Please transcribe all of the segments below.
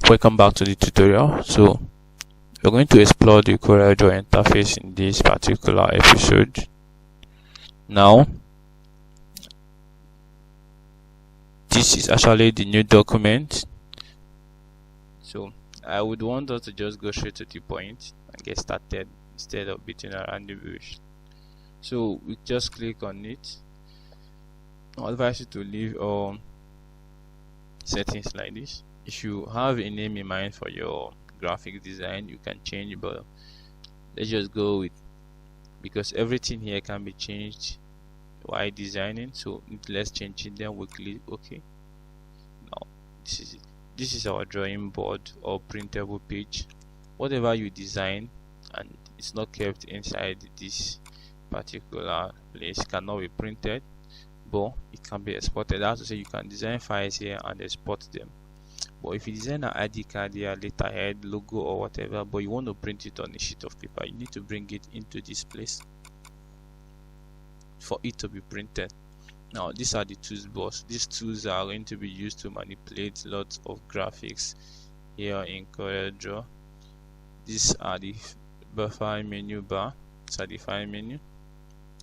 Welcome back to the tutorial. So we're going to explore the CorelDRAW interface in this particular episode. Now, this is actually the new document, so I would want us to just go straight to the point and get started instead of beating around the bush. So we just click on it. I advise you to leave all settings like this. If you have a name in mind for your graphic design, you can change, but let's just go with, because everything here can be changed while designing, so let's change it. Then we click OK. Now this is it. This is our drawing board or printable page. Whatever you design and it's not kept inside this particular place cannot be printed, but it can be exported. That's to say, you can design files here and export them. But if you design an ID card here, letterhead, logo or whatever, but you want to print it on a sheet of paper, you need to bring it into this place for it to be printed. Now these are the toolbox. These tools are going to be used to manipulate lots of graphics here in CorelDRAW. These are the buffer menu bar. These are the file menu.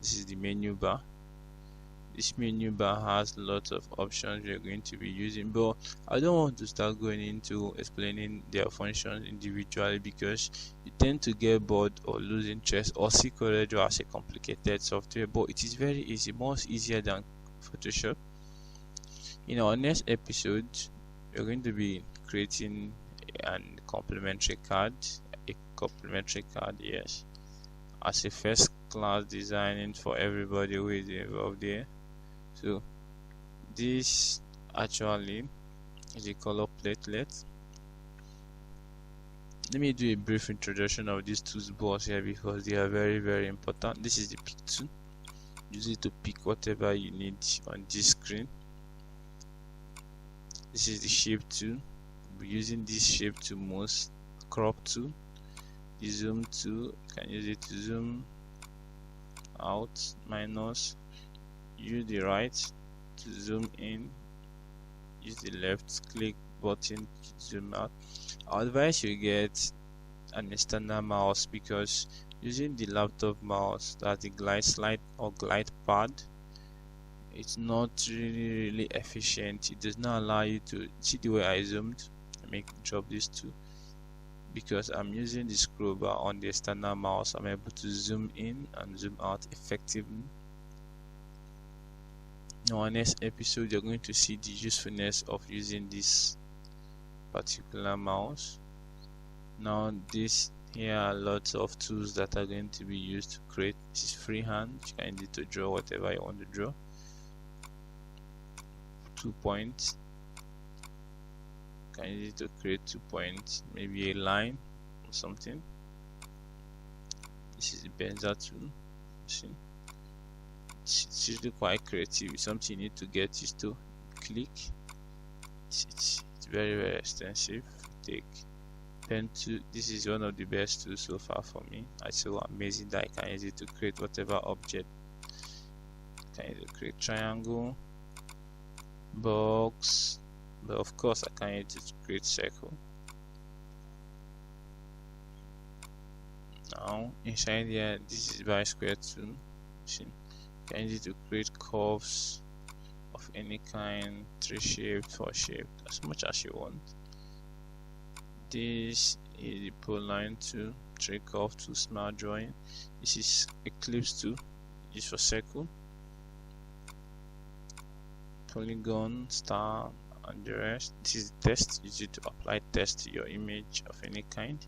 This is the menu bar. This menu bar has lots of options we're going to be using, but I don't want to start going into explaining their functions individually, because you tend to get bored or lose interest or see CorelDRAW as a complicated software. But it is very easy, much easier than Photoshop. In our next episode, we're going to be creating a complementary card, yes, as a first class designing for everybody who is involved there. So this actually is a color platelet. Let me do a brief introduction of these toolbox here, because they are very important. This is the pick tool. Use it to pick whatever you need on this screen. This is the shape tool. We're using this shape to most. Crop tool. The zoom tool, you can use it to zoom out, minus. Use the right to zoom in, use the left click button to zoom out. I advise you get an external mouse, because using the laptop mouse, that's the glide slide or glide pad, it's not really efficient. It does not allow you to see the way I zoomed. Let me drop this too. Because I'm using the scroll bar on the external mouse, I'm able to zoom in and zoom out effectively. In our next episode, you're going to see the usefulness of using this particular mouse. Now this here are lots of tools that are going to be used to create. This is freehand. You can use it to draw whatever you want to draw. 2 points. You can use it to create 2 points, maybe a line or something. This is the Benza tool. See? It's usually quite creative. It's something you need to get used to. Click. It's very extensive. Take pen tool. This is one of the best tools so far for me. It's so amazing that I can use it to create whatever object. I can use it to create triangle, box, but of course I can use it to create circle. Now inside here, this is by square tool. See? You can use it to create curves of any kind, 3 shaped, 4 shaped, as much as you want. This is the polyline tool, 3 curve to smart drawing. This is ellipse tool, used for circle, polygon, star, and the rest. This is text, use it to apply text to your image of any kind.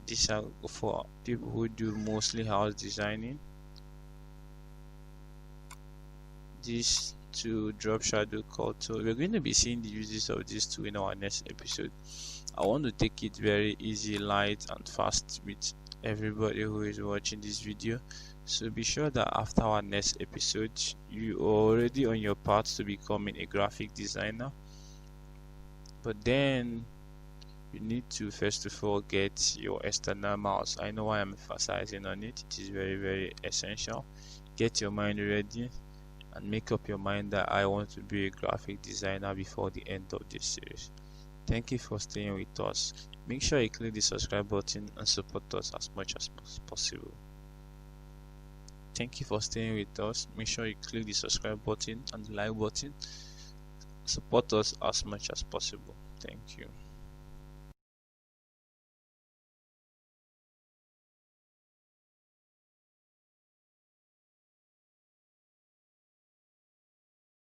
These are for people who do mostly house designing. This to drop shadow tool. We're going to be seeing the uses of this tool in our next episode. I want to take it very easy, light and fast with everybody who is watching this video. So be sure that after our next episode, you are already on your path to becoming a graphic designer. But then you need to first of all get your external mouse. I know why I'm emphasizing on it. It is very essential. Get your mind ready and make up your mind that I want to be a graphic designer before the end of this series. Thank you for staying with us. Make sure you click the subscribe button and support us as much as possible. Thank you for staying with us. Make sure you click the subscribe button and the like button. Support us as much as possible. Thank you.